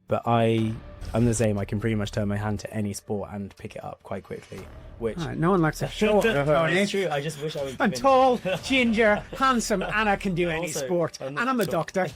but I'm the same. I can pretty much turn my hand to any sport and pick it up quite quickly. Which no one likes a short. It's true. I just wish I was. I'm tall, ginger, handsome, and I can do any sport. And I'm a doctor.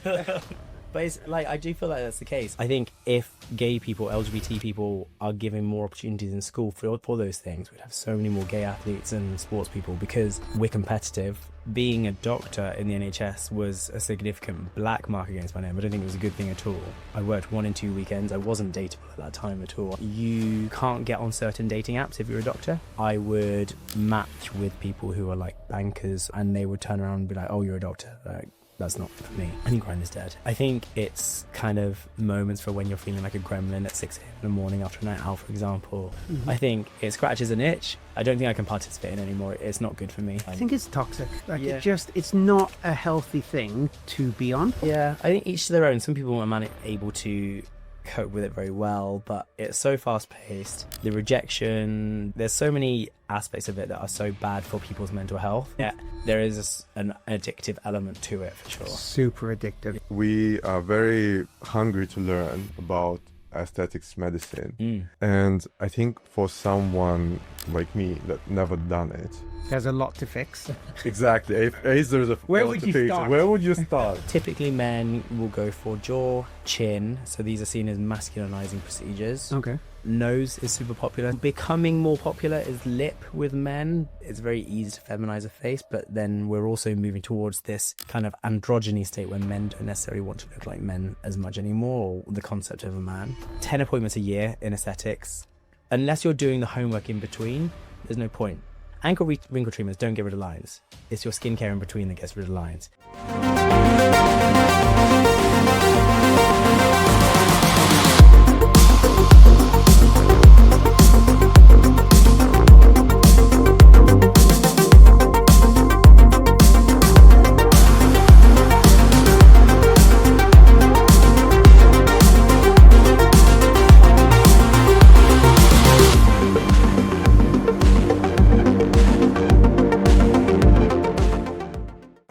But it's like, I do feel like that's the case. I think if gay people, LGBT people are given more opportunities in school for those things, we'd have so many more gay athletes and sports people because we're competitive. Being a doctor in the NHS was a significant black mark against my name. I don't think it was a good thing at all. I worked 1 and 2 weekends. I wasn't dateable at that time at all. You can't get on certain dating apps if you're a doctor. I would match with people who are like bankers and they would turn around and be like, oh, you're a doctor. Like, that's not for me. I think Grind is dead. I think it's kind of moments for when you're feeling like a gremlin at 6 a.m. in the morning after a night out, for example. Mm-hmm. I think it scratches an itch. I don't think I can participate in it anymore. It's not good for me. I think it's toxic. Like it's not a healthy thing to be on. Yeah, I think each to their own. Some people are able to cope with it very well, but it's so fast paced. The rejection, there's so many aspects of it that are so bad for people's mental health. Yeah, there is an addictive element to it for sure. Super addictive. We are very hungry to learn about aesthetics medicine, and I think for someone like me that never done it, there's a lot to fix. Exactly. If there's a where would you start? Where would you start? Typically, men will go for jaw, chin. So these are seen as masculinizing procedures. Okay. Nose is super popular. Becoming more popular is lip with men. It's very easy to feminize a face, but then we're also moving towards this kind of androgyny state where men don't necessarily want to look like men as much anymore, or the concept of a man. 10 appointments a year in aesthetics. Unless you're doing the homework in between, there's no point. Ankle wrinkle treatments don't get rid of lines. It's your skincare in between that gets rid of lines.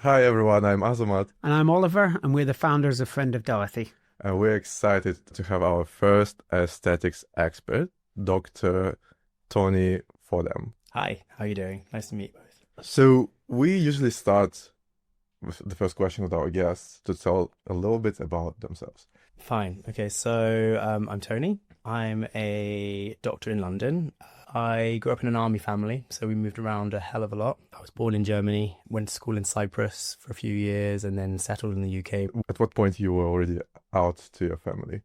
Hi everyone, I'm Azamat. And I'm Oliver, and we're the founders of Friend of Dorothy. And we're excited to have our first aesthetics expert, Dr. Tony Fordham. Hi, how are you doing? Nice to meet you both. So we usually start with the first question with our guests to tell a little bit about themselves. Fine. Okay, so I'm Tony. I'm a doctor in London. I grew up in an army family, so we moved around a hell of a lot. I was born in Germany, went to school in Cyprus for a few years, and then settled in the UK. At what point you were already out to your family?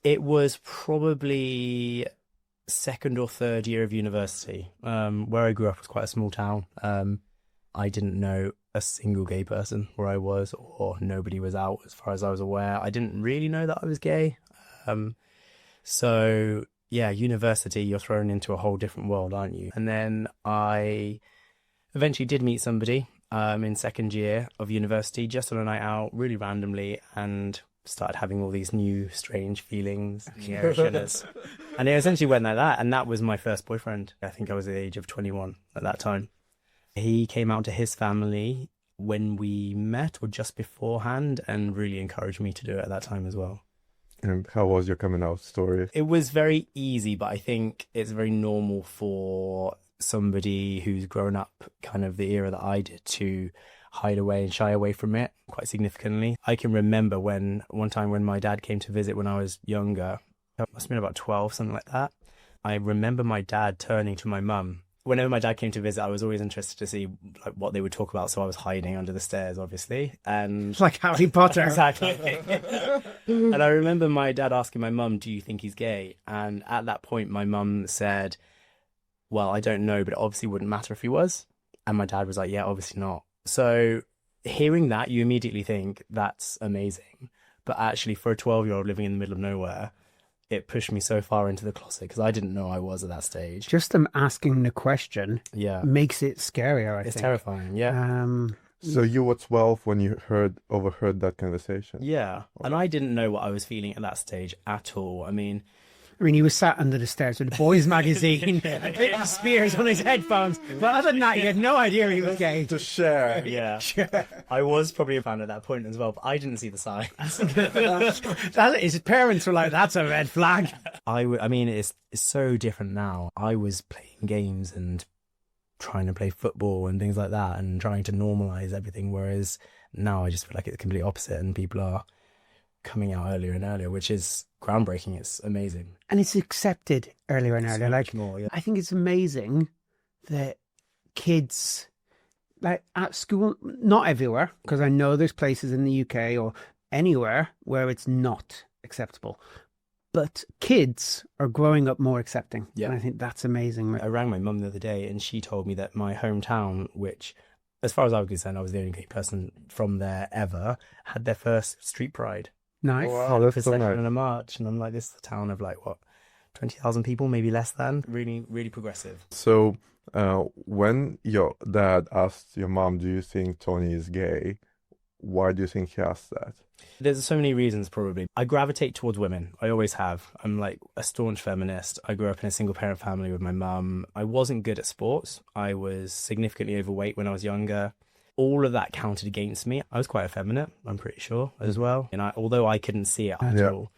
It was probably second or third year of university. Where I grew up was quite a small town. I didn't know a single gay person where I was, or nobody was out as far as I was aware. I didn't really know that I was gay. So yeah, university, you're thrown into a whole different world, aren't you? And then I eventually did meet somebody in second year of university, just on a night out, really randomly, and started having all these new strange feelings. And it essentially went like that. And that was my first boyfriend. I think I was the age of 21 at that time. He came out to his family when we met or just beforehand and really encouraged me to do it at that time as well. And how was your coming out story? It was very easy, but I think it's very normal for somebody who's grown up kind of the era that I did to hide away and shy away from it quite significantly. I can remember one time when my dad came to visit when I was younger, I must have been about 12, something like that. I remember my dad turning to my mum. Whenever my dad came to visit, I was always interested to see like what they would talk about. So I was hiding under the stairs, obviously. And like Harry Potter. Exactly. And I remember my dad asking my mum, do you think he's gay? And at that point, my mum said, well, I don't know, but it obviously wouldn't matter if he was. And my dad was like, yeah, obviously not. So hearing that, you immediately think that's amazing. But actually, for a 12-year-old living in the middle of nowhere, it pushed me so far into the closet because I didn't know I was at that stage. Just them asking the question makes it scarier, I think. It's terrifying, yeah. So you were 12 when you overheard that conversation? Yeah, and I didn't know what I was feeling at that stage at all. I mean, I mean, he was sat under the stairs with the boys' magazine, Britney Spears on his headphones. But other than that, he had no idea he was gay. To share. Yeah. I was probably a fan at that point as well, but I didn't see the signs. His parents were like, "That's a red flag." I mean, it's so different now. I was playing games and trying to play football and things like that and trying to normalize everything, whereas now I just feel like it's the complete opposite and people are coming out earlier and earlier, which is groundbreaking. It's amazing. And it's accepted earlier and earlier. So like much more, yeah. I think it's amazing that kids, like at school, not everywhere, because I know there's places in the UK or anywhere where it's not acceptable, but kids are growing up more accepting. Yeah. And I think that's amazing. I rang my mum the other day and she told me that my hometown, which as far as I was concerned, I was the only gay person from there ever, had their first street pride. Nice. Wow, that's so procession nice. and a march. And I'm like, this is a town of like, what, 20,000 people, maybe less than? Really, really progressive. So, when your dad asked your mom, "Do you think Tony is gay?" Why do you think he asked that? There's so many reasons, probably. I gravitate towards women. I always have. I'm like a staunch feminist. I grew up in a single parent family with my mum. I wasn't good at sports. I was significantly overweight when I was younger. All of that counted against me. I was quite effeminate, I'm pretty sure, as well. And although I couldn't see it at all,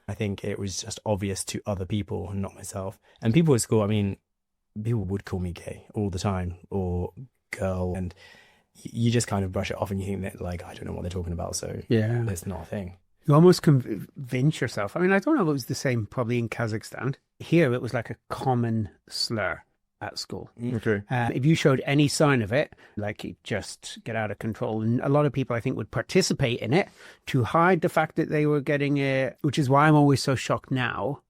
I think it was just obvious to other people and not myself. And people at school, I mean, people would call me gay all the time or girl. And you just kind of brush it off and you think that, like, I don't know what they're talking about. So Yeah. it's not a thing. You almost convince yourself. I mean, I don't know if it was the same probably in Kazakhstan. Here, it was like a common slur at school. Okay. If you showed any sign of it, like it just get out of control. And a lot of people, I think, would participate in it to hide the fact that they were getting it, which is why I'm always so shocked now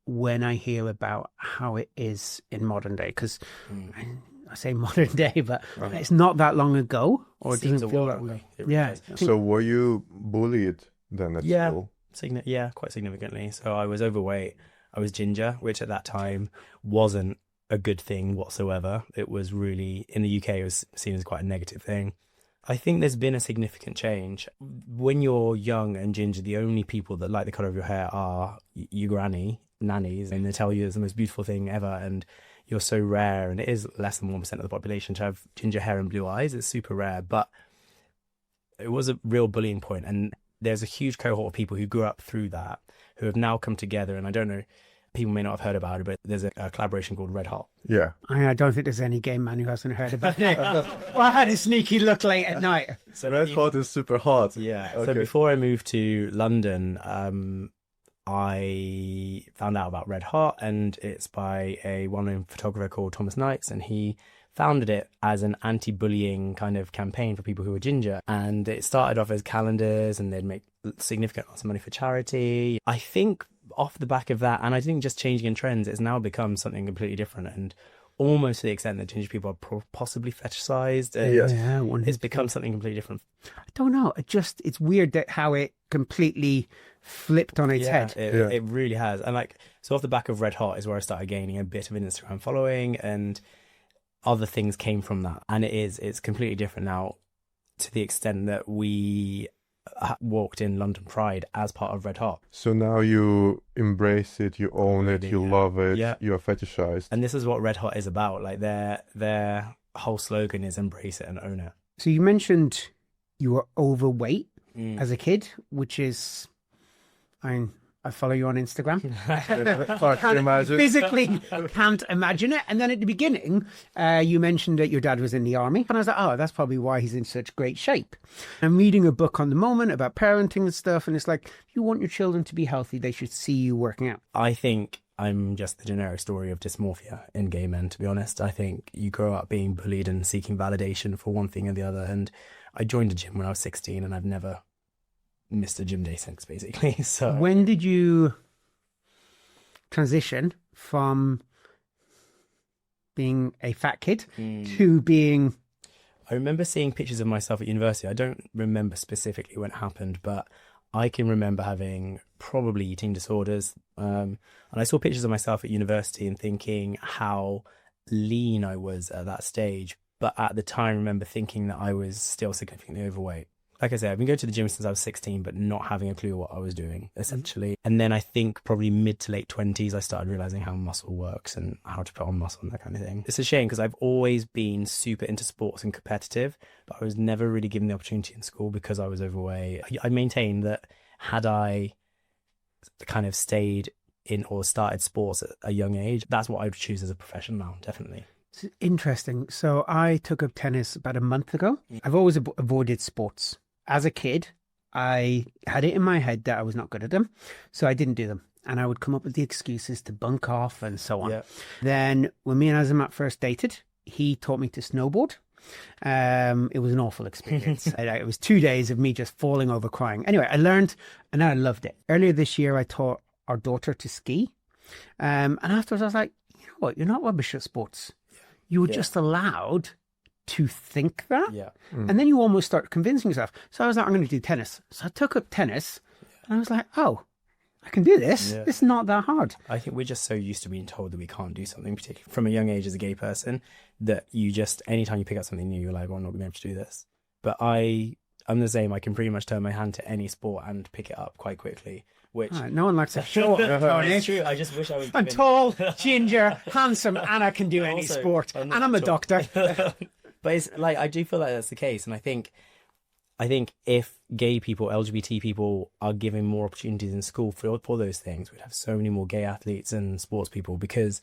when I hear about how it is in modern day. Because I say modern day, but it's not that long ago, or it doesn't feel that way. Yeah. So were you bullied then at school? Quite significantly. So I was overweight. I was ginger, which at that time wasn't a good thing whatsoever. It was really, in the UK, it was seen as quite a negative thing. I think there's been a significant change. When you're young and ginger, the only people that like the colour of your hair are your nannies, and they tell you it's the most beautiful thing ever, and you're so rare, and it is less than 1% of the population to have ginger hair and blue eyes. It's super rare, but it was a real bullying point, and there's a huge cohort of people who grew up through that, who have now come together, and I don't know, people may not have heard about it, but there's a collaboration called Red Hot. Yeah. I don't think there's any gay man who hasn't heard about it. Well, I had a sneaky look late at night. So Red Hot is super hot. Yeah. Okay. So before I moved to London, I found out about Red Hot, and it's by a well-known photographer called Thomas Knights, and he founded it as an anti-bullying kind of campaign for people who were ginger. And it started off as calendars, and they'd make significant amounts of money for charity. I think off the back of that, and I think just changing in trends, it's now become something completely different, and almost to the extent that ginger people are possibly fetishized. Yes. Yeah, It's become something completely different. I don't know. It's weird that how it completely flipped on its head. It really has. And like, so off the back of Red Hot is where I started gaining a bit of an Instagram following, and other things came from that. And it's completely different now, to the extent that we walked in London Pride as part of Red Hot. So now you embrace it, you own it, you love it, you're fetishized. And this is what Red Hot is about. Like their whole slogan is embrace it and own it. So you mentioned you were overweight as a kid, which is, I follow you on Instagram. Physically can't imagine it. And then at the beginning, you mentioned that your dad was in the army. And I was like, oh, that's probably why he's in such great shape. I'm reading a book on the moment about parenting and stuff. And it's like, if you want your children to be healthy, they should see you working out. I think I'm just the generic story of dysmorphia in gay men, to be honest. I think you grow up being bullied and seeking validation for one thing or the other. And I joined a gym when I was 16, and I've never missed a gym day since, basically. So when did you transition from being a fat kid to being... I remember seeing pictures of myself at university. I don't remember specifically when it happened, but I can remember having probably eating disorders. And I saw pictures of myself at university and thinking how lean I was at that stage. But at the time, I remember thinking that I was still significantly overweight. like I said, I've been going to the gym since I was 16, but not having a clue what I was doing, essentially. And then I think probably mid to late 20s, I started realizing how muscle works and how to put on muscle and that kind of thing. It's a shame because I've always been super into sports and competitive, but I was never really given the opportunity in school because I was overweight. I maintain that had I kind of stayed in or started sports at a young age, that's what I would choose as a profession now, definitely. It's interesting. So I took up tennis about a month ago. I've always avoided sports. As a kid, I had it in my head that I was not good at them, so I didn't do them. And I would come up with the excuses to bunk off and so on. Yeah. Then when me and Azamat first dated, he taught me to snowboard. It was an awful experience. It was 2 days of me just falling over crying. Anyway, I learned and I loved it. Earlier this year, I taught our daughter to ski. And afterwards, I was like, you know what? You're not rubbish at sports. You were just allowed to think that. Yeah. And then you almost start convincing yourself. So I was like, I'm going to do tennis. So I took up tennis and I was like, oh, I can do this. Yeah. It's not that hard. I think we're just so used to being told that we can't do something, particularly from a young age as a gay person, that you just, anytime you pick up something new, you're like, well, I'm not going to be able to do this. But I'm the same. I can pretty much turn my hand to any sport and pick it up quite quickly. Which no one likes a short. It's true. I just wish I was. I'm tall, ginger, handsome, and I can do any sport. And I'm a doctor. But it's like, I do feel like that's the case. And I think if gay people, LGBT people are given more opportunities in school for those things, we'd have so many more gay athletes and sports people because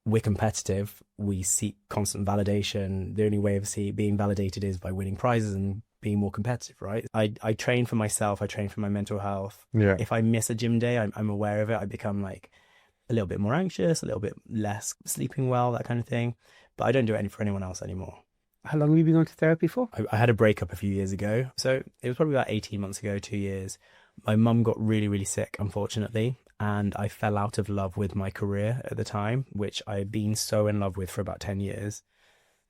we're competitive. We seek constant validation. The only way of being validated is by winning prizes and being more competitive, right? I train for myself. I train for my mental health. Yeah. If I miss a gym day, I'm aware of it. I become like a little bit more anxious, a little bit less sleeping well, that kind of thing. But I don't do it for anyone else anymore. How long have you been going to therapy for? I had a breakup a few years ago. So it was probably about 18 months ago, 2 years. My mum got really, really sick, unfortunately. And I fell out of love with my career at the time, which I had been so in love with for about 10 years.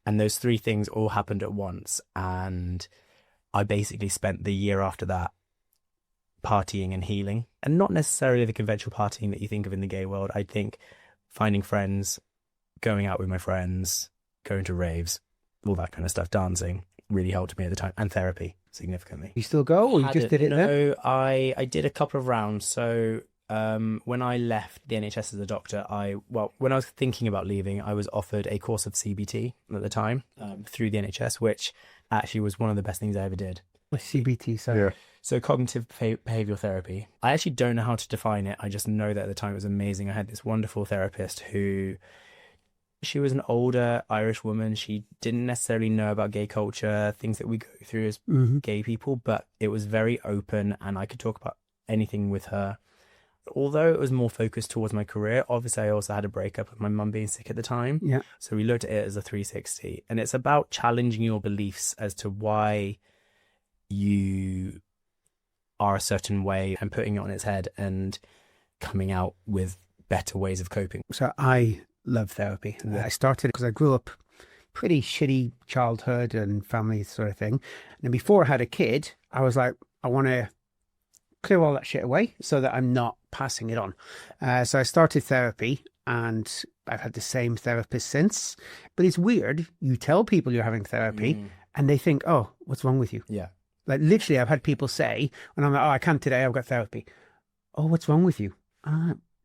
And those three things all happened at once. And I basically spent the year after that partying and healing. And not necessarily the conventional partying that you think of in the gay world. I think finding friends, going out with my friends, going to raves, all that kind of stuff, dancing really helped me at the time, and therapy significantly. You still go, or you just did it there? No, I did a couple of rounds. So when I left the NHS as a doctor, when I was thinking about leaving, I was offered a course of CBT at the time through the NHS, which actually was one of the best things I ever did. What CBT? So yeah. So cognitive behavioral therapy. I actually don't know how to define it. I just know that at the time it was amazing. I had this wonderful therapist who, she was an older Irish woman. She didn't necessarily know about gay culture, things that we go through as gay people, but it was very open and I could talk about anything with her. Although it was more focused towards my career, obviously I also had a breakup with my mum being sick at the time. Yeah. So we looked at it as a 360. And it's about challenging your beliefs as to why you are a certain way and putting it on its head and coming out with better ways of coping. So I love therapy. I started because I grew up pretty shitty childhood and family sort of thing. And then before I had a kid, I was like, I want to clear all that shit away so that I'm not passing it on. So I started therapy and I've had the same therapist since. But it's weird. You tell people you're having therapy and they think, oh, what's wrong with you? Yeah. Like literally I've had people say, when I'm like, oh, I can't today, I've got therapy. Oh, what's wrong with you?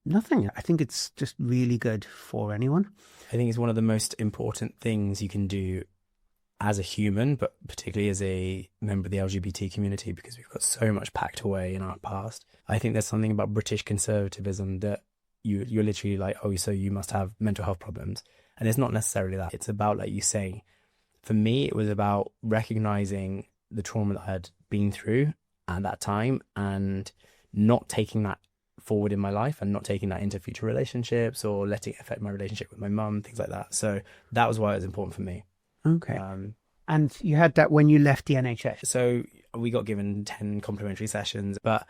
Nothing. I think it's just really good for anyone. I think it's one of the most important things you can do as a human, but particularly as a member of the LGBT community, because we've got so much packed away in our past. I think there's something about British conservatism that you're literally like, oh, so you must have mental health problems. And it's not necessarily that. It's about, like you say, for me, it was about recognizing the trauma that I had been through at that time and not taking that forward in my life and not taking that into future relationships or letting it affect my relationship with my mum, things like that. So that was why it was important for me. Okay. And you had that when you left the NHS? So we got given 10 complimentary sessions, but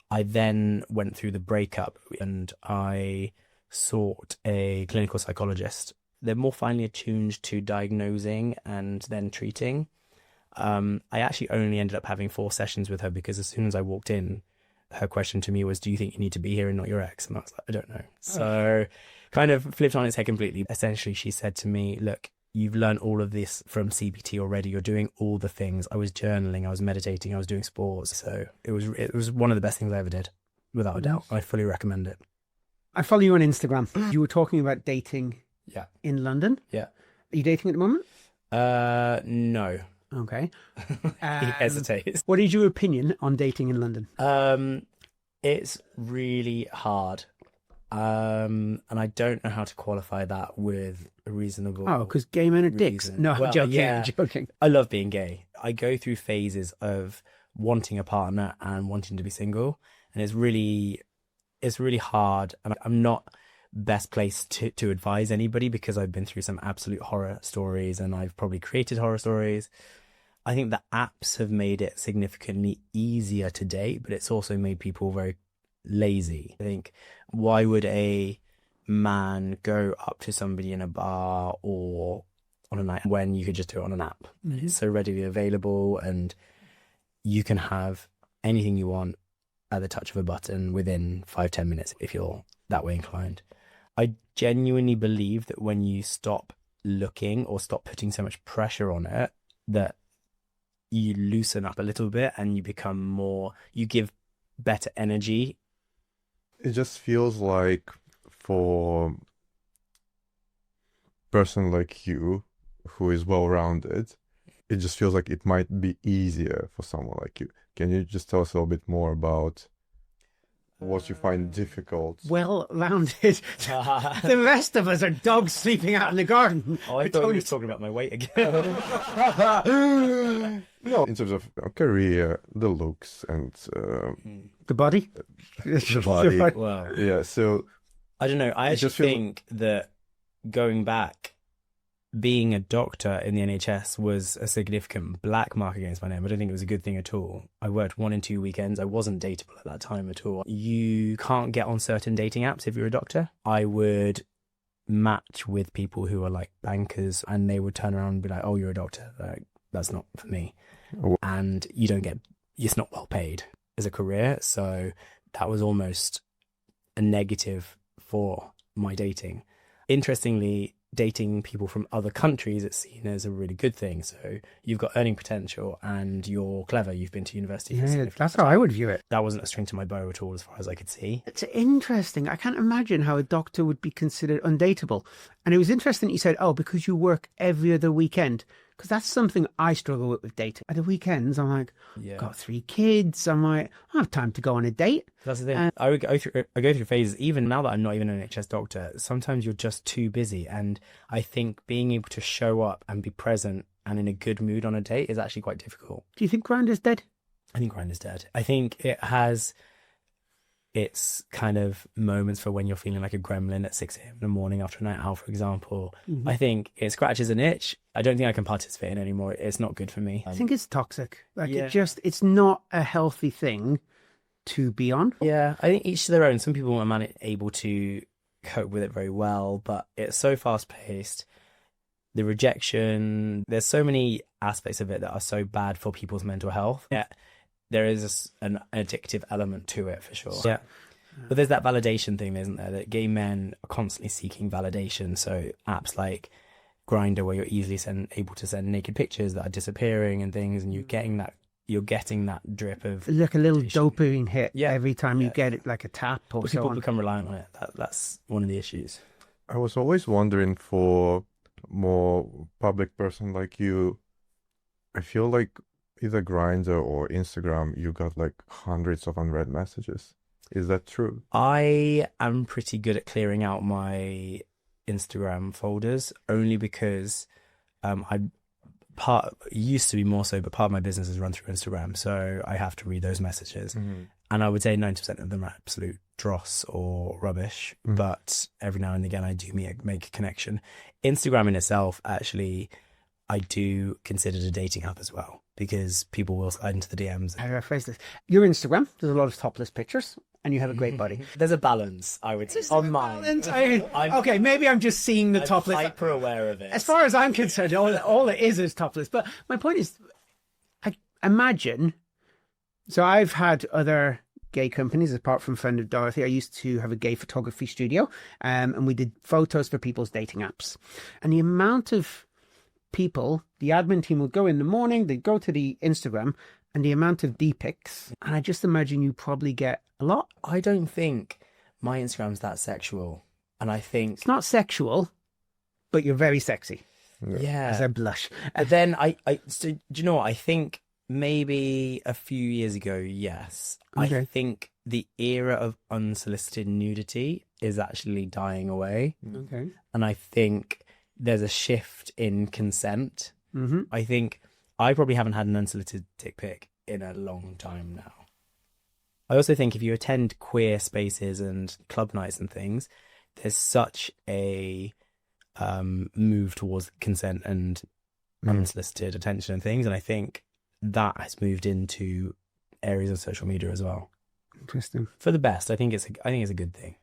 I then went through the breakup and I sought a clinical psychologist. They're more finely attuned to diagnosing and then treating. I actually only ended up having 4 sessions with her because as soon as I walked in, her question to me was, do you think you need to be here and not your ex? And I was like, I don't know. So kind of flipped on its head completely. Essentially, she said to me, look, you've learned all of this from CBT already. You're doing all the things. I was journaling, I was meditating, I was doing sports. So it was one of the best things I ever did, without a doubt. I fully recommend it. I follow you on Instagram. You were talking about dating in London. Yeah. Are you dating at the moment? No. Okay. He hesitates. What is your opinion on dating in London? It's really hard. And I don't know how to qualify that with a reasonable... Oh, because gay men are dicks. reason. No, Well, I'm joking. yeah. I'm joking. I love being gay. I go through phases of wanting a partner and wanting to be single. And it's really hard. And I'm not best placed to advise anybody because I've been through some absolute horror stories and I've probably created horror stories. I think the apps have made it significantly easier to date, but it's also made people very lazy. I think, why would a man go up to somebody in a bar or on a night when you could just do it on an app? Mm-hmm. It's so readily available and you can have anything you want at the touch of a button within 5-10 minutes if you're that way inclined. I genuinely believe that when you stop looking or stop putting so much pressure on it, that you loosen up a little bit and you become more, you give better energy. It just feels like for a person like you who is well-rounded, it just feels like it might be easier for someone like you. Can you just tell us a little bit more about what you find difficult? Well-rounded. The rest of us are dogs sleeping out in the garden. Oh, I thought you were talking about my weight again. No, in terms of career, the looks, and The body? the body. Wow. Yeah, so I don't know. I It actually just feels- think that going back, being a doctor in the NHS was a significant black mark against my name. I don't think it was a good thing at all. I worked 1 and 2 weekends. I wasn't dateable at that time at all. You can't get on certain dating apps if you're a doctor. I would match with people who are like bankers and they would turn around and be like, oh, you're a doctor. Like, that's not for me. Oh. And you don't get, it's not well paid as a career. So that was almost a negative for my dating. Interestingly, dating people from other countries, it's seen as a really good thing. So you've got earning potential and you're clever. You've been to university. for a Yeah, significant that's how I would view it. That wasn't a string to my bow at all, as far as I could see. It's interesting. I can't imagine how a doctor would be considered undateable. And it was interesting that you said, oh, because you work every other weekend. Because that's something I struggle with dating. At the weekends, I'm like, Yeah, got 3 kids. I'm like, I don't have time to go on a date. that's the thing. I go through phases. Even now that I'm not even an NHS doctor, sometimes you're just too busy. And I think being able to show up and be present and in a good mood on a date is actually quite difficult. Do you think Grindr's dead? I think Grindr's dead. I think it has its kind of moments for when you're feeling like a gremlin at 6 a.m. in the morning after a night out, for example. Mm-hmm. I think it scratches an itch. I don't think I can participate in it anymore. It's not good for me. I think it's toxic. Like Yeah. it's not a healthy thing to be on. Yeah, I think each to their own. Some people are able to cope with it very well, but it's so fast paced. The rejection, there's so many aspects of it that are so bad for people's mental health. Yeah, there is an addictive element to it for sure. Yeah. But there's that validation thing, isn't there? That gay men are constantly seeking validation. So apps like Grindr, where you're easily able to send naked pictures that are disappearing and things, and you're getting that drip of Like a little validation. dopamine hit Yeah. every time you Yeah. get it, like a tap or But so people on. become reliant on it. That's one of the issues. I was always wondering, for more public person like you, I feel like either Grindr or Instagram, you got like hundreds of unread messages. Is that true? I am pretty good at clearing out my Instagram folders, only because used to be more so, but part of my business is run through Instagram, so I have to read those messages. And I would say 90% of them are absolute dross or rubbish, but every now and again I do make a connection. Instagram in itself, actually, I do consider it a dating app as well, because people will slide into the DMs. How do I phrase this? Your Instagram, there's a lot of topless pictures, and you have a great body. There's a balance, I would say, on mine. Okay, maybe I'm just seeing the I'm topless. hyper aware of it. As far as I'm concerned, all it is topless. But my point is, I imagine. So I've had other gay companies apart from Friend of Dorothy. I used to have a gay photography studio, and we did photos for people's dating apps. And the amount of people, the admin team would go in the morning, they'd go to the Instagram, and the amount of D-pics, and I just imagine you probably get a lot. I don't think my Instagram's that sexual. And I think... It's not sexual, but you're very sexy. Yeah. As I blush. But then so, do you know what? I think maybe a few years ago, yes. Okay. I think the era of unsolicited nudity is actually dying away. Okay. And I think there's a shift in consent. Mm-hmm. I think I probably haven't had an unsolicited dick pic in a long time now. I also think if you attend queer spaces and club nights and things, there's such a move towards consent and unsolicited attention and things. And I think that has moved into areas of social media as well. Interesting. For the best. I think it's a good thing.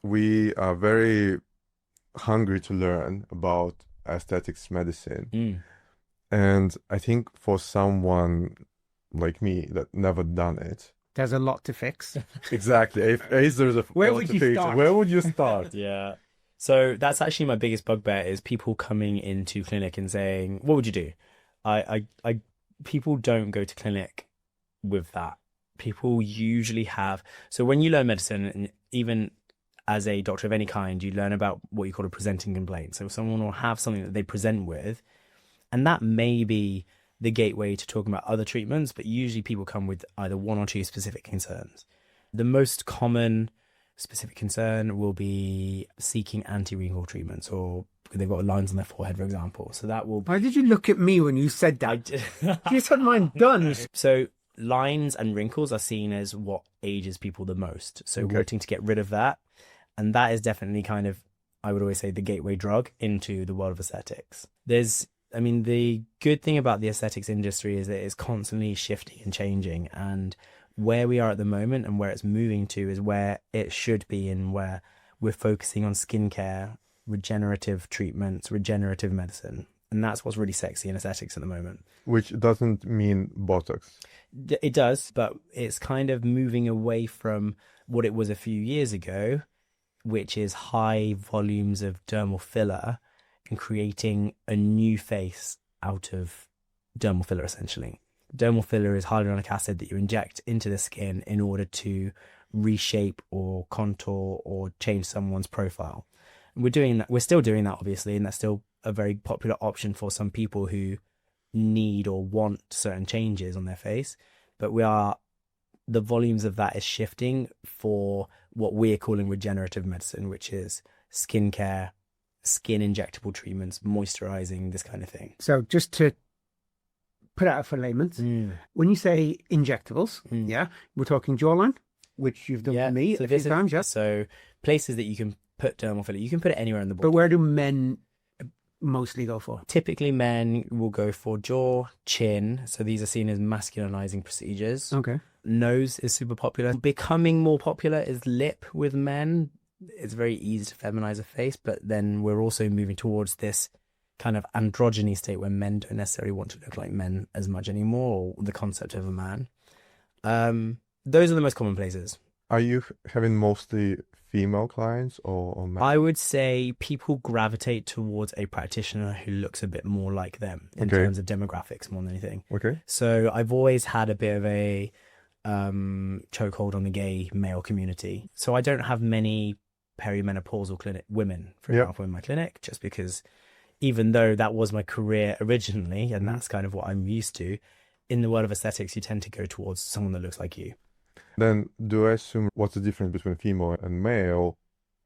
We are very hungry to learn about aesthetics medicine. And I think for someone like me that never done it, There's a lot to fix. exactly. If there's a Where would you start? Where would you start? Yeah. So that's actually my biggest bugbear is people coming into clinic and saying, what would you do? People don't go to clinic with that. People usually have, so when you learn medicine, and even as a doctor of any kind, you learn about what you call a presenting complaint. So someone will have something that they present with, and that may be the gateway to talking about other treatments, but usually people come with either one or two specific concerns. The most common specific concern will be seeking anti-wrinkle treatments, or they've got lines on their forehead, for example. So that will... Why did you look at me when you said that? You just had mine done. So lines and wrinkles are seen as what ages people the most. So wanting to get rid of that. And that is definitely kind of, I would always say, the gateway drug into the world of aesthetics. The good thing about the aesthetics industry is that it's constantly shifting and changing. And where we are at the moment and where it's moving to is where it should be, and where we're focusing on skincare, regenerative treatments, regenerative medicine. And that's what's really sexy in aesthetics at the moment. Which doesn't mean Botox. It does, but it's kind of moving away from what it was a few years ago, which is high volumes of dermal filler, and creating a new face out of dermal filler, essentially. Dermal filler is hyaluronic acid that you inject into the skin in order to reshape or contour or change someone's profile. And we're doing that. We're still doing that, obviously, and that's still a very popular option for some people who need or want certain changes on their face. But the volumes of that is shifting for what we're calling regenerative medicine, which is skincare, skin injectable treatments, moisturizing, this kind of thing. So just to put out for layman's, when you say injectables, we're talking jawline, which you've done for me a few times, yeah? So places that you can put dermal filler, you can put it anywhere in the body. But where do men mostly go for? Typically, men will go for jaw, chin. So these are seen as masculinizing procedures. Okay. Nose is super popular. Becoming more popular is lip with men. It's very easy to feminize a face, but then we're also moving towards this kind of androgyny state where men don't necessarily want to look like men as much anymore, or the concept of a man. Those are the most common places. Are you having mostly female clients or men? I would say people gravitate towards a practitioner who looks a bit more like them in terms of demographics more than anything. Okay. So I've always had a bit of a chokehold on the gay male community. So I don't have many perimenopausal women, for example, in my clinic, just because even though that was my career originally, and that's kind of what I'm used to, in the world of aesthetics, you tend to go towards someone that looks like you. Then do I assume what's the difference between female and male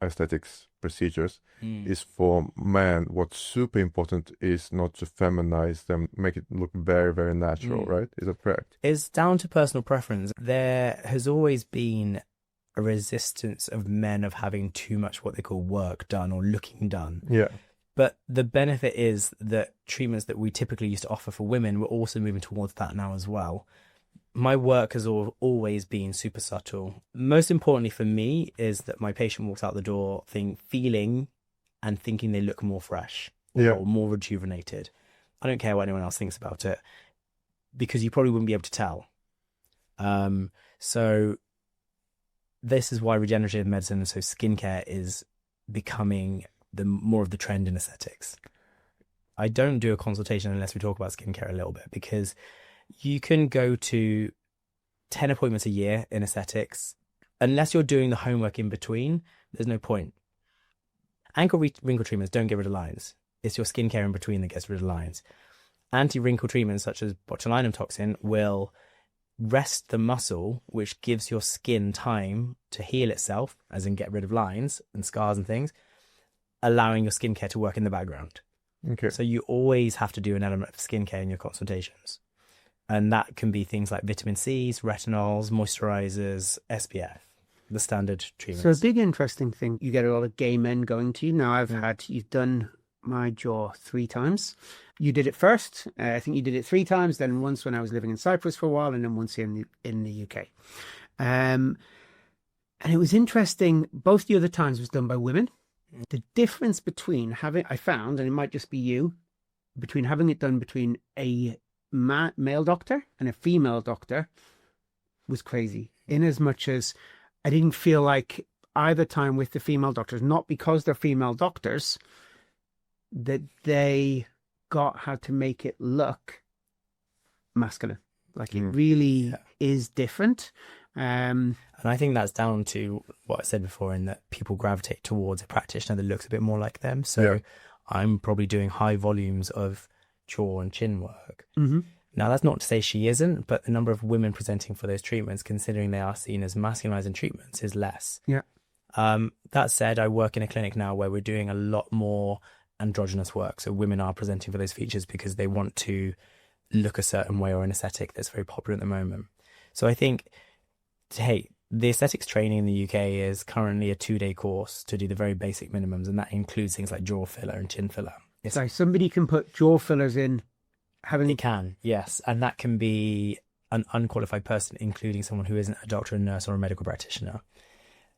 aesthetics procedures is for men, what's super important is not to feminize them, make it look very, very natural, right? Is that correct? It's down to personal preference. There has always been a resistance of men of having too much what they call work done or looking done. Yeah. But the benefit is that treatments that we typically used to offer for women, we're also moving towards that now as well. My work has always been super subtle. Most importantly for me is that my patient walks out the door feeling and thinking they look more fresh or more rejuvenated. I don't care what anyone else thinks about it, because you probably wouldn't be able to tell. So this is why regenerative medicine and so skincare is becoming more of the trend in aesthetics. I don't do a consultation unless we talk about skincare a little bit, because you can go to 10 appointments a year in aesthetics. Unless you're doing the homework in between, there's no point. Ankle wrinkle treatments don't get rid of lines. It's your skincare in between that gets rid of lines. Anti-wrinkle treatments such as botulinum toxin will rest the muscle, which gives your skin time to heal itself, as in get rid of lines and scars and things, allowing your skincare to work in the background. Okay. So you always have to do an element of skincare in your consultations. And that can be things like vitamin C's, retinols, moisturizers, SPF, the standard treatments. So a big interesting thing, you get a lot of gay men going to you. Now you've done my jaw 3 times. You did it first. I think you did it 3 times, then once when I was living in Cyprus for a while, and then once here in the UK. And it was interesting, both the other times was done by women. The difference between I found, and it might just be you, between having it done between a male doctor and a female doctor was crazy. In as much as I didn't feel like either time with the female doctors, not because they're female doctors, that they got how to make it look masculine. Like it really is different. And I think that's down to what I said before, in that people gravitate towards a practitioner that looks a bit more like them. So I'm probably doing high volumes of jaw and chin work. Mm-hmm. Now, that's not to say she isn't, but the number of women presenting for those treatments, considering they are seen as masculinizing treatments, is less. Yeah. That said, I work in a clinic now where we're doing a lot more androgynous work. So women are presenting for those features because they want to look a certain way, or an aesthetic that's very popular at the moment. So I think, hey, the aesthetics training in the UK is currently a 2-day course to do the very basic minimums, and that includes things like jaw filler and chin filler. So somebody can put jaw fillers in. It can, yes. And that can be an unqualified person, including someone who isn't a doctor, a nurse, or a medical practitioner.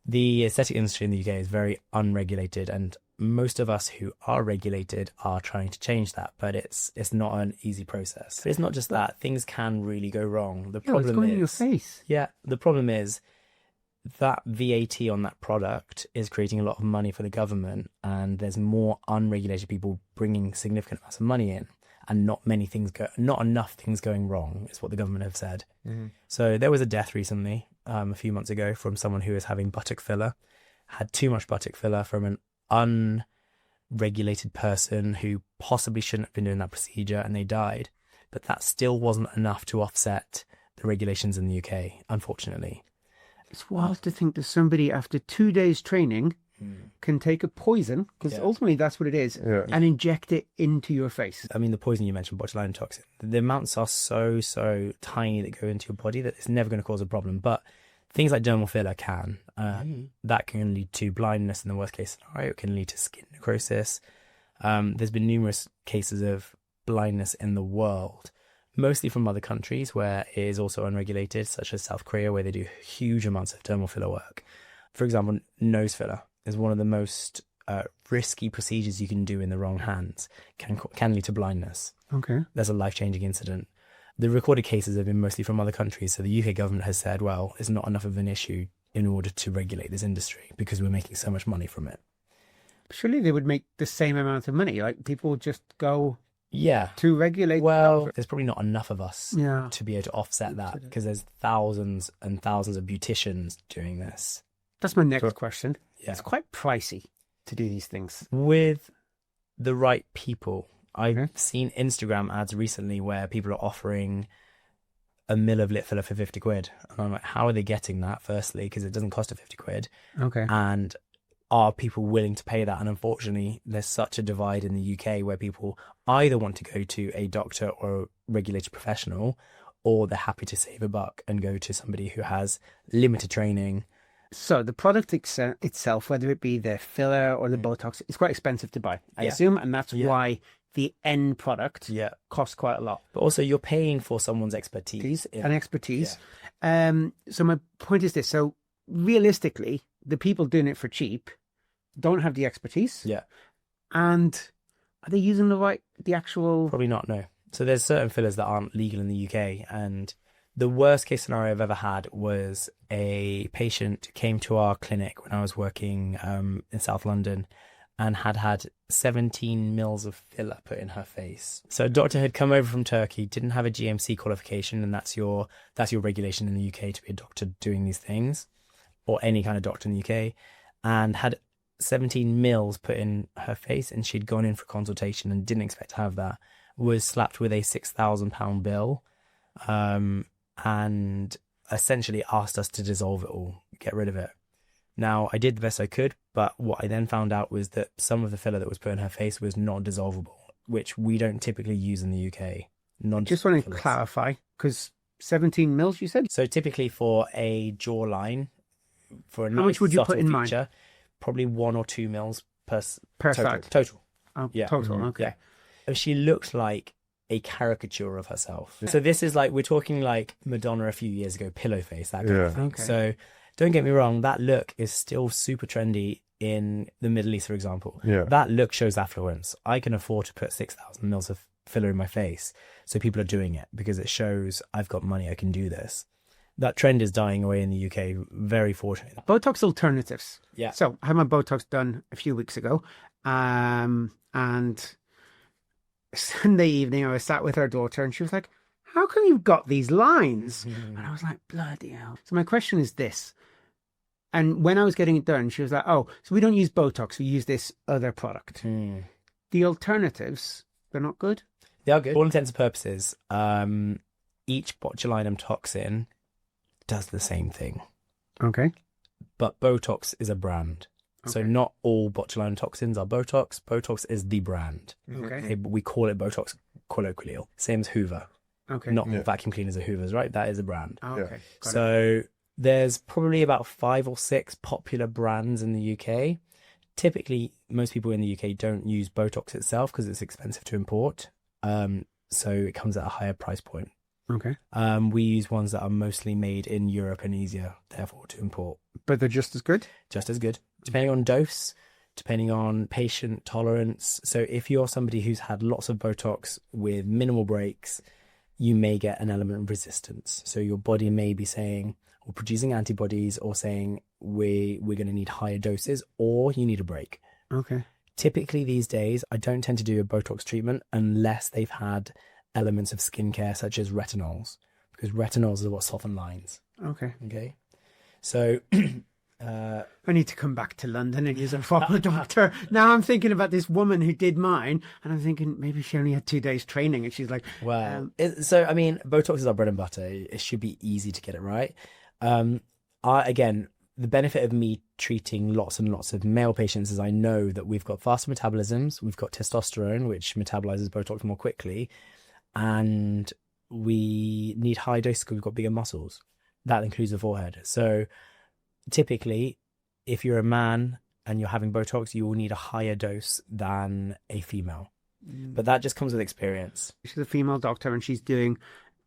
The aesthetic industry in the UK is very unregulated, and most of us who are regulated are trying to change that, but it's not an easy process. But it's not just that. Things can really go wrong. The problem it's going is, in your face. Yeah, the problem is that VAT on that product is creating a lot of money for the government, and there's more unregulated people bringing significant amounts of money in, and not enough things going wrong, is what the government have said. Mm-hmm. So there was a death recently, a few months ago, from someone who was having buttock filler, had too much buttock filler from an unregulated person who possibly shouldn't have been doing that procedure, and they died. But that still wasn't enough to offset the regulations in the UK, unfortunately. It's wild to think that somebody after 2 days training can take a poison, because ultimately that's what it is, and inject it into your face. I mean, the poison you mentioned, botulinum toxin, the amounts are so tiny that go into your body that it's never going to cause a problem. But things like dermal filler can. That can lead to blindness in the worst case scenario. It can lead to skin necrosis. There's been numerous cases of blindness in the world, mostly from other countries where it is also unregulated, such as South Korea, where they do huge amounts of dermal filler work. For example, nose filler is one of the most risky procedures you can do in the wrong hands. Can lead to blindness. Okay. There's a life-changing incident. The recorded cases have been mostly from other countries, so the UK government has said, well, it's not enough of an issue in order to regulate this industry because we're making so much money from it. Surely they would make the same amount of money. Like, people just go to regulate. Well, there's probably not enough of us to be able to offset that, because there's thousands and thousands of beauticians doing this. That's my next question. Yeah. It's quite pricey to do these things. With the right people. I've seen Instagram ads recently where people are offering a mil of lip filler for 50 quid. And I'm like, how are they getting that, firstly? Because it doesn't cost a 50 quid. Okay. And are people willing to pay that? And unfortunately, there's such a divide in the UK where people either want to go to a doctor or a regulated professional, or they're happy to save a buck and go to somebody who has limited training, So the product itself, whether it be the filler or the Botox, it's quite expensive to buy, I assume, and that's why the end product costs quite a lot. But also, you're paying for someone's expertise. So my point is this. So realistically, the people doing it for cheap don't have the expertise. Yeah. And are they using the actual... Probably not, no. So there's certain fillers that aren't legal in the UK, and the worst case scenario I've ever had was a patient came to our clinic when I was working in South London and had 17 mils of filler put in her face. So a doctor had come over from Turkey, didn't have a GMC qualification, and that's your regulation in the UK to be a doctor doing these things, or any kind of doctor in the UK, and had 17 mils put in her face, and she'd gone in for consultation and didn't expect to have that, was slapped with a £6,000 bill, and essentially asked us to dissolve it all, get rid of it. Now, I did the best I could, but what I then found out was that some of the filler that was put in her face was not dissolvable, which we don't typically use in the UK. Just want to clarify, because 17 mils, you said? So typically for a jawline, for a How much would you put in feature, mine? Probably 1 or 2 mils per side. Total. Oh, Yeah. Total, okay. Yeah. She looked like a caricature of herself. So this is like, we're talking like Madonna a few years ago, pillow face, that kind of thing. Okay. So don't get me wrong, that look is still super trendy in the Middle East, for example. Yeah. That look shows affluence. I can afford to put 6,000 mils of filler in my face. So people are doing it because it shows I've got money, I can do this. That trend is dying away in the UK, very fortunately. Botox alternatives. Yeah. So I had my Botox done a few weeks ago. And Sunday evening, I was sat with her daughter and she was like, how come you've got these lines? And I was like, bloody hell. So my question is this. And when I was getting it done, she was like, oh, so we don't use Botox, we use this other product. The alternatives, they're not good? They are good. For all intents and purposes, each botulinum toxin does the same thing. Okay. But Botox is a brand. So not all botulinum toxins are Botox. Botox is the brand. Okay. We call it Botox colloquially. Same as Hoover. Okay. Not vacuum cleaners are Hoovers, right? That is a brand. Oh, okay. Got it. So there's probably about 5 or 6 popular brands in the UK. Typically, most people in the UK don't use Botox itself because it's expensive to import. So it comes at a higher price point. Okay. We use ones that are mostly made in Europe and easier, therefore, to import. But they're just as good? Just as good. Depending on dose, depending on patient tolerance. So if you're somebody who's had lots of Botox with minimal breaks, you may get an element of resistance. So your body may be saying, or producing antibodies, or saying, we're going to need higher doses, or you need a break. Okay. Typically these days, I don't tend to do a Botox treatment unless they've had elements of skincare such as retinols, because retinols are what soften lines. Okay. So I need to come back to London and use a proper doctor. Now I'm thinking about this woman who did mine, and I'm thinking maybe she only had 2 days training, and she's like, well, so I mean, Botox is our bread and butter. It should be easy to get it right. Again, the benefit of me treating lots and lots of male patients is I know that we've got faster metabolisms, we've got testosterone, which metabolizes Botox more quickly, and we need high doses because we've got bigger muscles. That includes the forehead. So typically, if you're a man and you're having Botox, you will need a higher dose than a female. But that just comes with experience. She's a female doctor, and she's doing,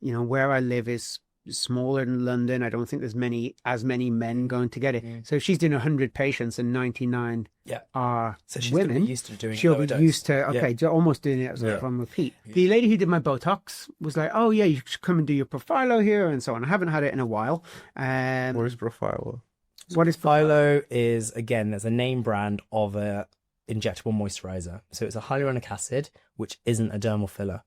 where I live is smaller than London. I don't think there's as many men going to get it. So if she's doing 100 patients and 99 are so she's women, gonna be used to doing she'll be used to almost doing it from repeat. The lady who did my Botox was like, oh yeah, you should come and do your Profilo here and so on. I haven't had it in a while. What is Profilo? What is Profilo? Is, again, there's a name brand of a injectable moisturizer. So it's a hyaluronic acid, which isn't a dermal filler.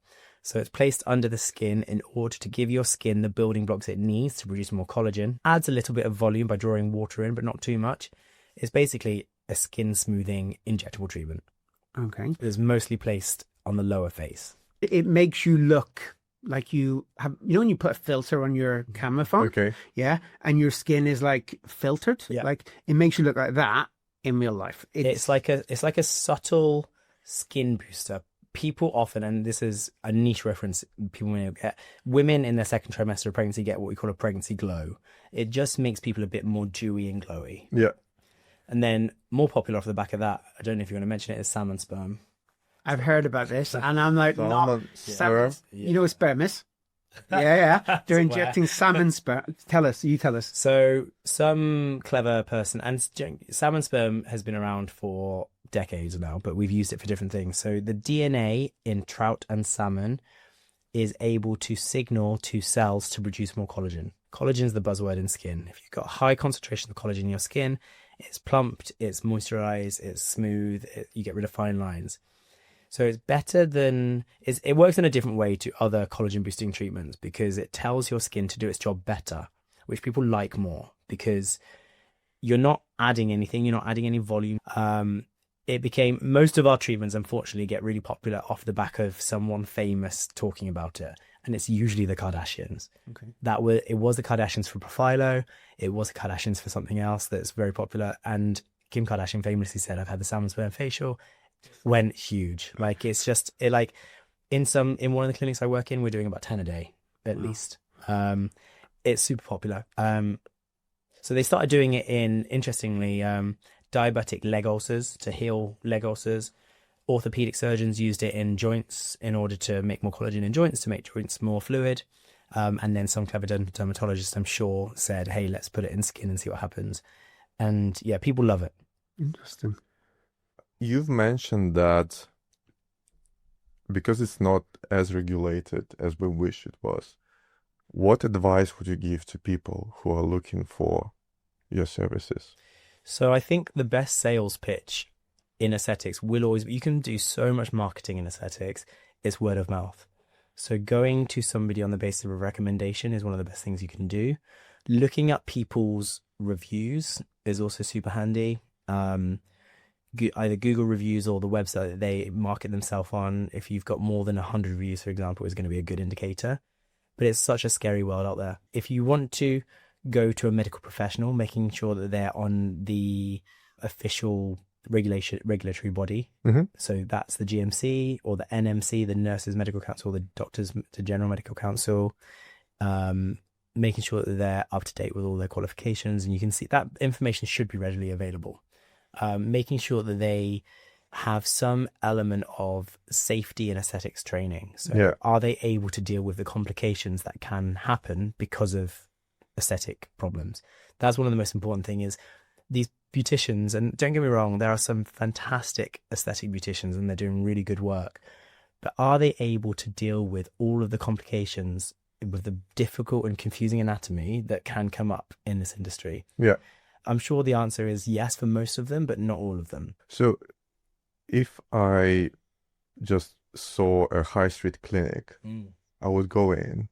So it's placed under the skin in order to give your skin the building blocks it needs to produce more collagen. Adds a little bit of volume by drawing water in, but not too much. It's basically a skin smoothing injectable treatment. Okay. It's mostly placed on the lower face. It makes you look like you have, when you put a filter on your camera phone? Okay. Yeah. And your skin is like filtered. Yeah. Like it makes you look like that in real life. It's like a subtle skin booster people often, and this is a niche reference people may get, women in their second trimester of pregnancy get what we call a pregnancy glow. It just makes people a bit more dewy and glowy. Yeah. And then more popular off the back of that, I don't know if you want to mention it, is salmon sperm. I've heard about this, and I'm like, Salmon sperm. You know what sperm is? Yeah. They're injecting salmon sperm. You tell us. So some clever person, and salmon sperm has been around for decades now, but we've used it for different things. So the DNA in trout and salmon is able to signal to cells to produce more collagen. Collagen is the buzzword in skin. If you've got a high concentration of collagen in your skin, it's plumped, it's moisturized, it's smooth, you get rid of fine lines. So it's better than, it works in a different way to other collagen boosting treatments because it tells your skin to do its job better, which people like more because you're not adding anything, you're not adding any volume. Most of our treatments, unfortunately, get really popular off the back of someone famous talking about it. And it's usually the Kardashians. Okay. It was the Kardashians for Profilo. It was the Kardashians for something else that's very popular. And Kim Kardashian famously said, "I've had the salmon sperm facial." Went huge. Like it's just in one of the clinics I work in, we're doing about 10 a day at least. It's super popular. So they started doing it in, interestingly, diabetic leg ulcers to heal leg ulcers. Orthopedic surgeons used it in joints in order to make more collagen in joints, to make joints more fluid. And then some clever dermatologist, I'm sure, said, "Hey, let's put it in skin and see what happens." And yeah, people love it. Interesting. You've mentioned that because it's not as regulated as we wish it was, what advice would you give to people who are looking for your services? So I think the best sales pitch in aesthetics will always be, you can do so much marketing in aesthetics, it's word of mouth. So going to somebody on the basis of a recommendation is one of the best things you can do. Looking at people's reviews is also super handy. Either Google reviews or the website that they market themselves on. If you've got more than 100 reviews, for example, is going to be a good indicator. But it's such a scary world out there. If you want to go to a medical professional, making sure that they're on the official regulatory body. Mm-hmm. So that's the GMC or the NMC, the Nurses Medical Council, the General Medical Council, making sure that they're up to date with all their qualifications. And you can see that information should be readily available. Making sure that they have some element of safety and aesthetics training. So are they able to deal with the complications that can happen because of aesthetic problems? That's one of the most important things is these beauticians, and don't get me wrong, there are some fantastic aesthetic beauticians and they're doing really good work, but are they able to deal with all of the complications with the difficult and confusing anatomy that can come up in this industry? Yeah. I'm sure the answer is yes for most of them, but not all of them. So if I just saw a high street clinic, I would go in.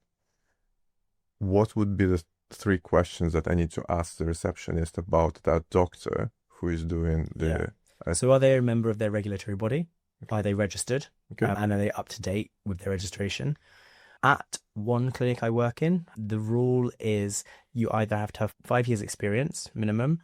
What would be the 3 questions that I need to ask the receptionist about that doctor who is doing the... So are they a member of their regulatory body? Okay. Are they registered? Okay. And are they up to date with their registration? At one clinic I work in, the rule is you either have to have 5 years experience minimum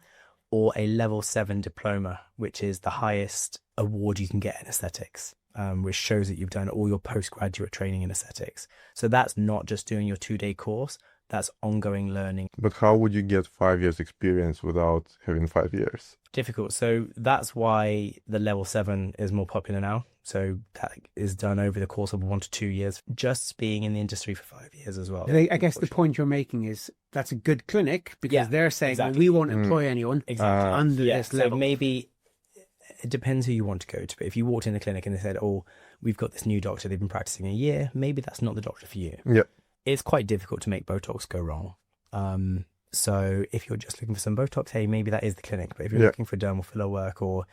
or a level 7 diploma, which is the highest award you can get in aesthetics, which shows that you've done all your postgraduate training in aesthetics. So that's not just doing your 2-day course, that's ongoing learning. But how would you get 5 years experience without having 5 years? Difficult. So that's why the level 7 is more popular now. So that is done over the course of 1 to 2 years, just being in the industry for 5 years as well. I guess the point you're making is that's a good clinic because they're saying, exactly. well, we won't employ anyone under this level. So maybe it depends who you want to go to. But if you walked in the clinic and they said, "Oh, we've got this new doctor, they've been practicing a year," maybe that's not the doctor for you. Yeah. It's quite difficult to make Botox go wrong. So if you're just looking for some Botox, hey, maybe that is the clinic. But if you're looking for dermal filler work or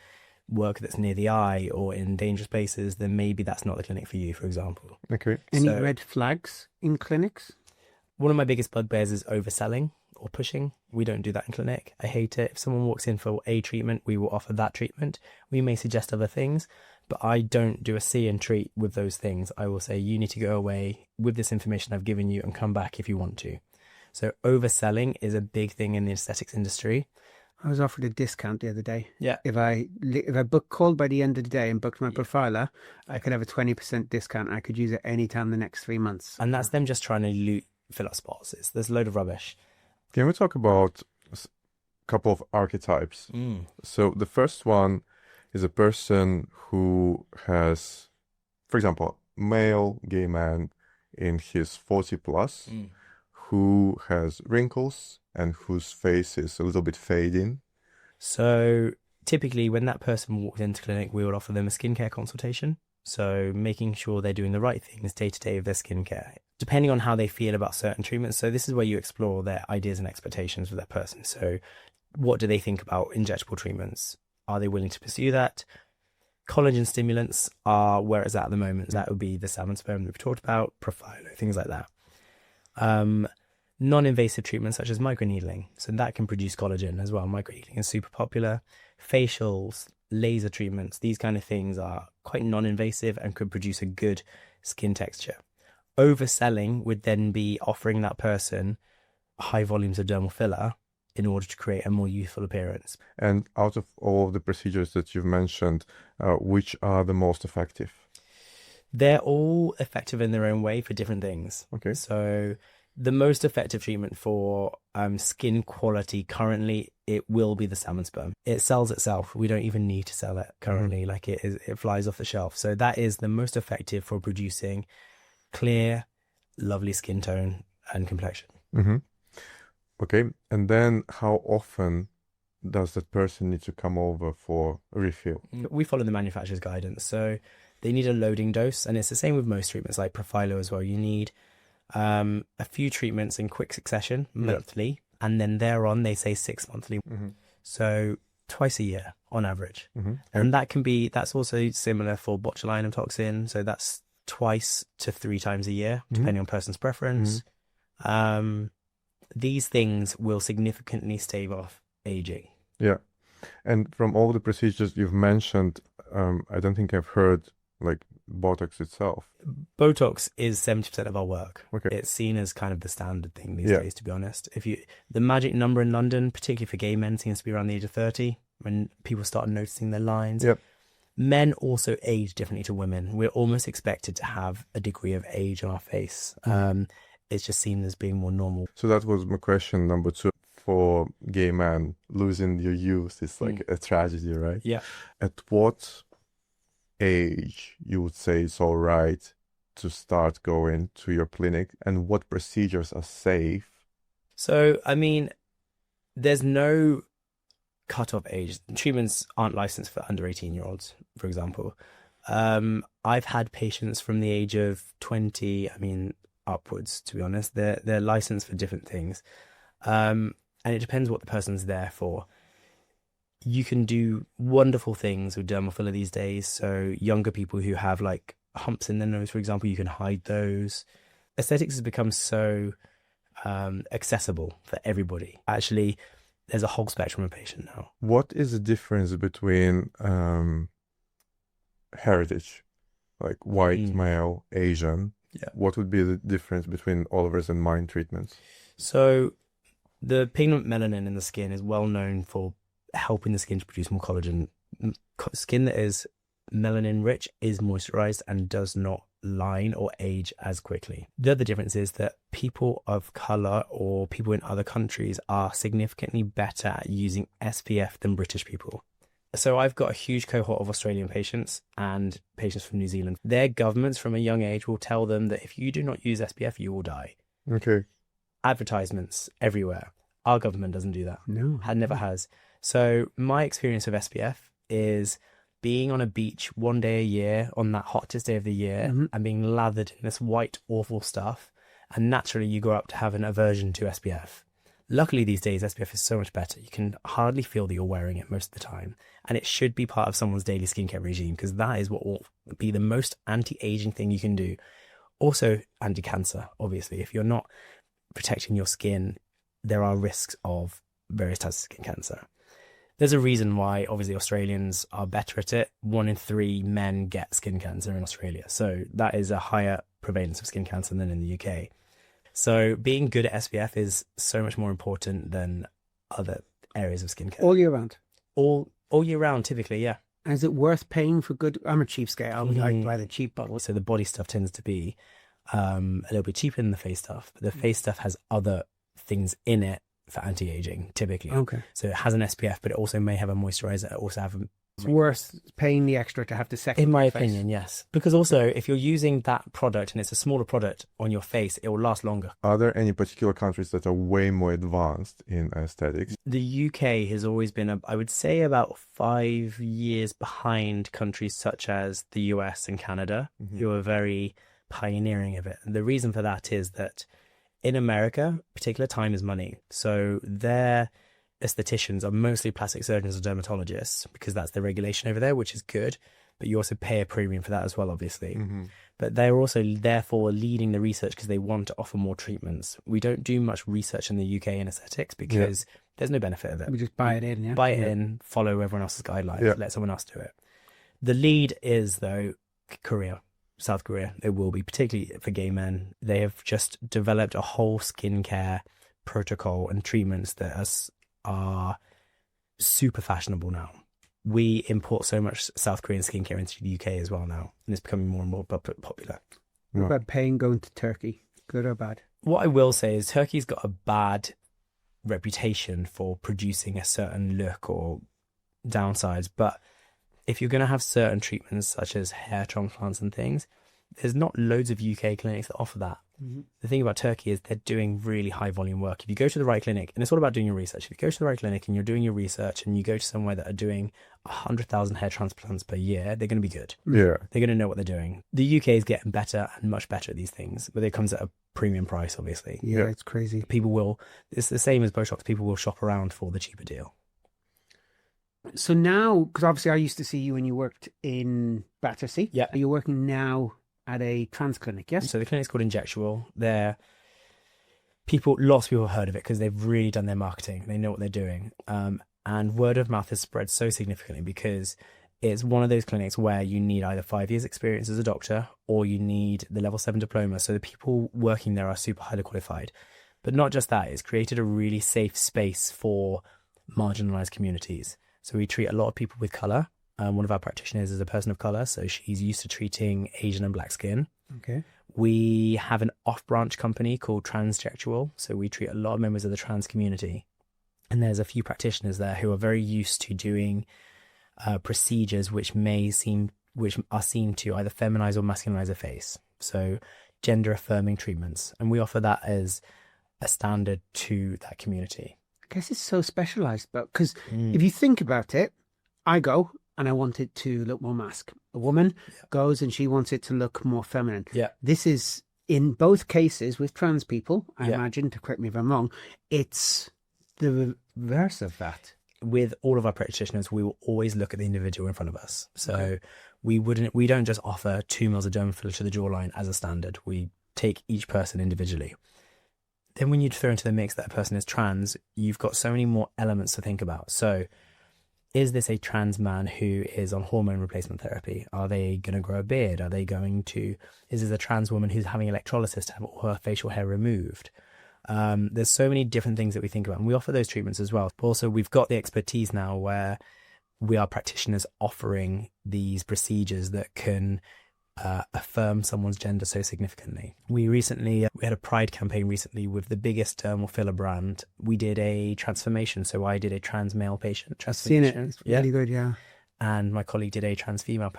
work that's near the eye or in dangerous places, then maybe that's not the clinic for you, for example. Okay. Any red flags in clinics? One of my biggest bugbears is overselling or pushing. We don't do that in clinic. I hate it. If someone walks in for a treatment, we will offer that treatment. We may suggest other things, but I don't do a see and treat with those things. I will say, you need to go away with this information I've given you and come back if you want to. So overselling is a big thing in the aesthetics industry. I was offered a discount the other day. Yeah. If I called by the end of the day and booked my profiler, I could have a 20% discount. I could use it anytime the next 3 months. And that's them just trying to fill up spots. There's a load of rubbish. Can we talk about a couple of archetypes? So the first one is a person who has, for example, male gay man in his 40 plus, who has wrinkles and whose face is a little bit fading. So typically when that person walks into clinic, we would offer them a skincare consultation. So making sure they're doing the right things day to day with their skincare, depending on how they feel about certain treatments. So this is where you explore their ideas and expectations with that person. So what do they think about injectable treatments? Are they willing to pursue that? Collagen stimulants are where it's at the moment. That would be the salmon sperm that we've talked about, Profilo, things like that. Non-invasive treatments such as microneedling. So that can produce collagen as well. Microneedling is super popular. Facials, laser treatments, these kind of things are quite non-invasive and could produce a good skin texture. Overselling would then be offering that person high volumes of dermal filler in order to create a more youthful appearance. And out of all of the procedures that you've mentioned, which are the most effective? They're all effective in their own way for different things. Okay. So the most effective treatment for skin quality currently, it will be the salmon sperm. It sells itself. We don't even need to sell it currently. Like it flies off the shelf. So that is the most effective for producing clear, lovely skin tone and complexion. Okay. And then how often does that person need to come over for a refill? We follow the manufacturer's guidance. So they need a loading dose. And it's the same with most treatments like Profilo as well. You need a few treatments in quick succession monthly, and then thereon they say 6 monthly. So twice a year on average. And that's also similar for botulinum toxin. So that's 2 to 3 times a year, depending on person's preference. These things will significantly stave off aging. Yeah. And from all the procedures you've mentioned, I don't think I've heard like Botox itself. Botox is 70% of our work. Okay. It's seen as kind of the standard thing these days, to be honest. The magic number in London, particularly for gay men, seems to be around the age of 30 when people start noticing their lines. Yep. Men also age differently to women. We're almost expected to have a degree of age on our face. It's just seen as being more normal. So that was my question number 2. For gay men, losing your youth is like a tragedy, right? Yeah. At what age you would say it's all right to start going to your clinic, and what procedures are safe? So, I mean, there's no cut-off age. Treatments aren't licensed for under 18-year-olds, for example. I've had patients from the age of 20, upwards, to be honest. They're licensed for different things. And it depends what the person's there for. You can do wonderful things with dermal filler these days. So younger people who have like humps in their nose, for example, you can hide those. Aesthetics has become so accessible for everybody. Actually, there's a whole spectrum of patient now. What is the difference between heritage, like white, male, Asian? Yeah. What would be the difference between Oliver's and mine treatments? So the pigment melanin in the skin is well known for helping the skin to produce more collagen. Skin that is melanin rich is moisturized and does not line or age as quickly. The other difference is that people of color or people in other countries are significantly better at using SPF than British people. So I've got a huge cohort of Australian patients and patients from New Zealand. Their governments from a young age will tell them that if you do not use SPF, you will die. Okay. Advertisements everywhere. Our government doesn't do that. No. Never has. So my experience of SPF is being on a beach one day a year on that hottest day of the year and being lathered in this white, awful stuff. And naturally you grow up to have an aversion to SPF. Luckily these days, SPF is so much better. You can hardly feel that you're wearing it most of the time. And it should be part of someone's daily skincare regime because that is what will be the most anti-aging thing you can do. Also anti-cancer, obviously. If you're not protecting your skin, there are risks of various types of skin cancer. There's a reason why, obviously, Australians are better at it. 1 in 3 men get skin cancer in Australia. So that is a higher prevalence of skin cancer than in the UK. So being good at SPF is so much more important than other areas of skincare. All year round. All year round, typically, yeah. And is it worth paying for good? I'm a cheapskate. I would like buy the cheap bottle. So the body stuff tends to be a little bit cheaper than the face stuff, but the face stuff has other things in it for anti-aging, typically. Okay. So it has an SPF, but it also may have a moisturizer. It also have a... It's worth paying the extra to have the second. In my face. opinion, yes. Because also, if you're using that product and it's a smaller product on your face, it will last longer. Are there any particular countries that are way more advanced in aesthetics? The UK has always been, I would say, about 5 years behind countries such as the US and Canada, who are very pioneering of it. And the reason for that is that in America, particular time is money. So their estheticians are mostly plastic surgeons or dermatologists because that's the regulation over there, which is good. But you also pay a premium for that as well, obviously. But they're also therefore leading the research because they want to offer more treatments. We don't do much research in the UK in aesthetics because there's no benefit of it. We just buy it in, Buy it in, follow everyone else's guidelines, let someone else do it. The lead is, though, Korea, South Korea. It will be, particularly for gay men. They have just developed a whole skincare protocol and treatments that are super fashionable now. We import so much South Korean skincare into the UK as well now, and it's becoming more and more popular. What about paying going to Turkey? Good or bad? What I will say is Turkey's got a bad reputation for producing a certain look or downsides, but if you're going to have certain treatments such as hair transplants and things, there's not loads of UK clinics that offer that. The thing about Turkey is they're doing really high volume work. If you go to the right clinic, and it's all about doing your research, if you go to the right clinic and you're doing your research and you go to somewhere that are doing 100,000 hair transplants per year, they're going to be good. Yeah. They're going to know what they're doing. The UK is getting better and much better at these things, but it comes at a premium price, obviously. Yeah, it's crazy. It's the same as Botox, people will shop around for the cheaper deal. So now, because obviously I used to see you when you worked in Battersea. Yeah. Are you working now at a trans clinic, yes? So the clinic's called Injectable. Lots of people have heard of it because they've really done their marketing. They know what they're doing. And word of mouth has spread so significantly because it's one of those clinics where you need either 5 years experience as a doctor or you need the level 7 diploma. So the people working there are super highly qualified. But not just that, it's created a really safe space for marginalized communities. So we treat a lot of people with color. One of our practitioners is a person of color, so she's used to treating Asian and black skin. Okay. We have an off-branch company called Transjectual, so we treat a lot of members of the trans community. And there's a few practitioners there who are very used to doing procedures which are seen to either feminize or masculinize a face. So gender-affirming treatments, and we offer that as a standard to that community. I guess it's so specialized, but because if you think about it, I go and I want it to look more masc. A woman goes and she wants it to look more feminine. Yeah. This is, in both cases with trans people, I imagine, to correct me if I'm wrong, it's the reverse of that. With all of our practitioners, we will always look at the individual in front of us. So we don't just offer 2 mils of dermal filler to the jawline as a standard. We take each person individually. Then when you throw into the mix that a person is trans, you've got so many more elements to think about. So is this a trans man who is on hormone replacement therapy? Are they going to grow a beard? Is this a trans woman who's having electrolysis to have all her facial hair removed? There's so many different things that we think about, and we offer those treatments as well. But also, we've got the expertise now where we are practitioners offering these procedures that can affirm someone's gender so significantly. We had a pride campaign recently with the biggest dermal filler brand. We did a transformation, so I did a trans male patient transformation. I've seen it. It's really good, yeah. And my colleague did a trans female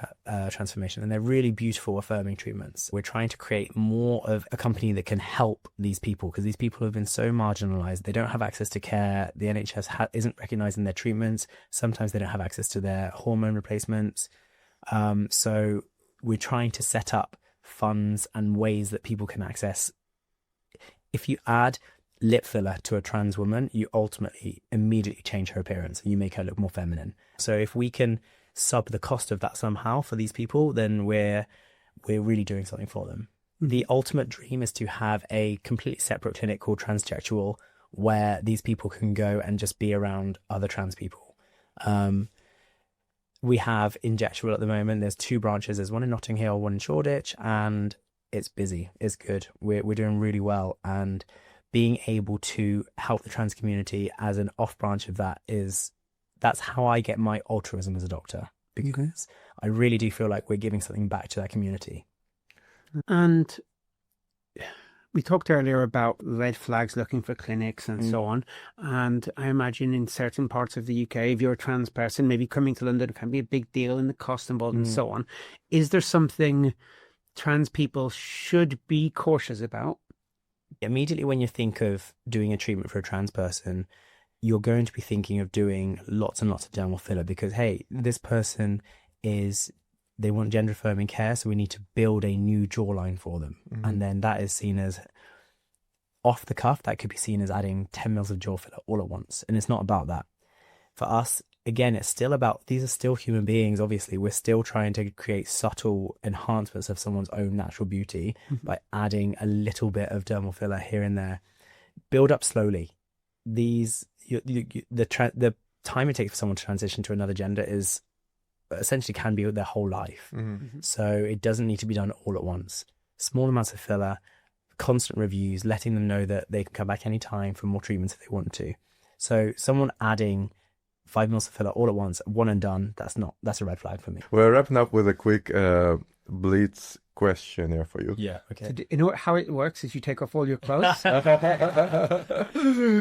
transformation, and they're really beautiful, affirming treatments. We're trying to create more of a company that can help these people because these people have been so marginalized. They don't have access to care. The NHS isn't recognizing their treatments. Sometimes they don't have access to their hormone replacements. So we're trying to set up funds and ways that people can access. If you add lip filler to a trans woman, you ultimately immediately change her appearance and you make her look more feminine. So if we can sub the cost of that somehow for these people, then we're really doing something for them. The ultimate dream is to have a completely separate clinic called Transjectual where these people can go and just be around other trans people. We have Injectable at the moment. There's 2 branches. There's one in Notting Hill, one in Shoreditch, and it's busy. It's good. We're doing really well. And being able to help the trans community as an off branch of that that's how I get my altruism as a doctor, because I really do feel like we're giving something back to that community. And we talked earlier about red flags looking for clinics and so on. And I imagine in certain parts of the UK, if you're a trans person, maybe coming to London can be a big deal in the cost involved and so on. Is there something trans people should be cautious about? Immediately when you think of doing a treatment for a trans person, you're going to be thinking of doing lots and lots of dermal filler because, hey, this person they want gender affirming care, so we need to build a new jawline for them. And then that is seen as off the cuff. That could be seen as adding 10 mils of jaw filler all at once. And it's not about that. For us, again, it's still about, these are still human beings. Obviously, we're still trying to create subtle enhancements of someone's own natural beauty by adding a little bit of dermal filler here and there. Build up slowly. The time it takes for someone to transition to another gender is essentially can be their whole life. So it doesn't need to be done all at once. Small amounts of filler, constant reviews, letting them know that they can come back anytime for more treatments if they want to. So someone adding 5 mils of filler all at once, one and done, that's a red flag for me. We're wrapping up with a quick blitz questionnaire for you. Yeah, okay. So you know how it works is you take off all your clothes.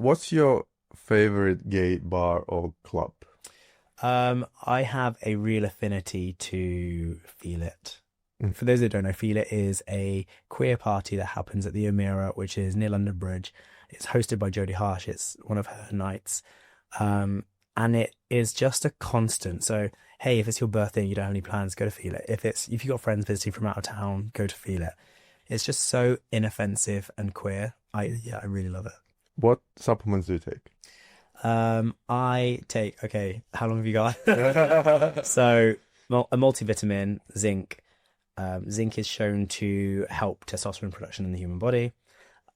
What's your favorite gay bar or club? I have a real affinity to Feel It. For those that don't know, Feel It is a queer party that happens at the O'Meara, which is near London Bridge. It's hosted by Jodie Harsh. It's one of her nights. And it is just a constant. So, hey, if it's your birthday and you don't have any plans, go to Feel It. If you've got friends visiting from out of town, go to Feel It. It's just so inoffensive and queer. I really love it. What supplements do you take? I take, how long have you got? So a multivitamin, zinc. Zinc is shown to help testosterone production in the human body.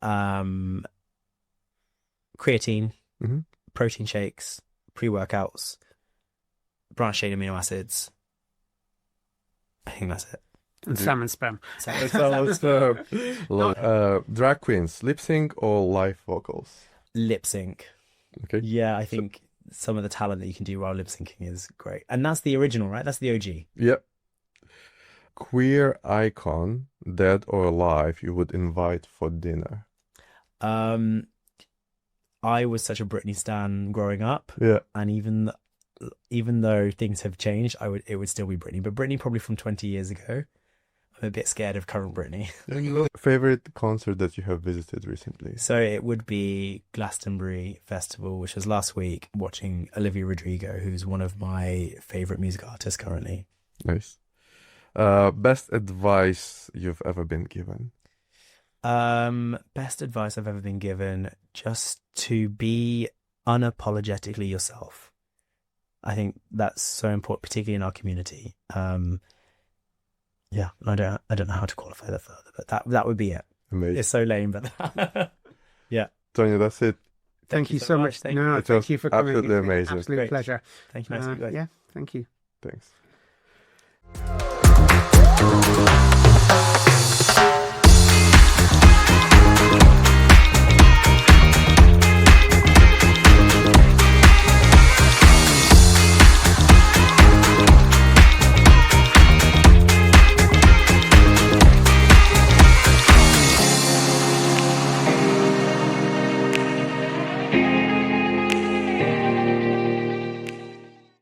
Creatine, protein shakes, pre-workouts, branched chain amino acids. I think that's it. And salmon sperm. Drag queens, lip sync or live vocals? Lip sync. Okay. Yeah, I think some of the talent that you can do while lip syncing is great. And that's the original, right? That's the OG. Yep. Queer icon, dead or alive, you would invite for dinner? I was such a Britney stan growing up. Yeah. And even though things have changed, it would still be Britney. But Britney probably from 20 years ago. I'm a bit scared of current Britney. Favorite concert that you have visited recently? So it would be Glastonbury Festival, which was last week, watching Olivia Rodrigo, who's one of my favorite music artists currently. Nice. Best advice you've ever been given? Best advice I've ever been given, just to be unapologetically yourself. I think that's so important, particularly in our community. Yeah, I don't know how to qualify that further, but that would be it. Amazing. It's so lame, but yeah. Tonya, that's it. Thank you so much. Thank you for coming. Absolutely amazing. Absolute pleasure. Thank you. Nice to meet you guys. Yeah, thank you. Thanks.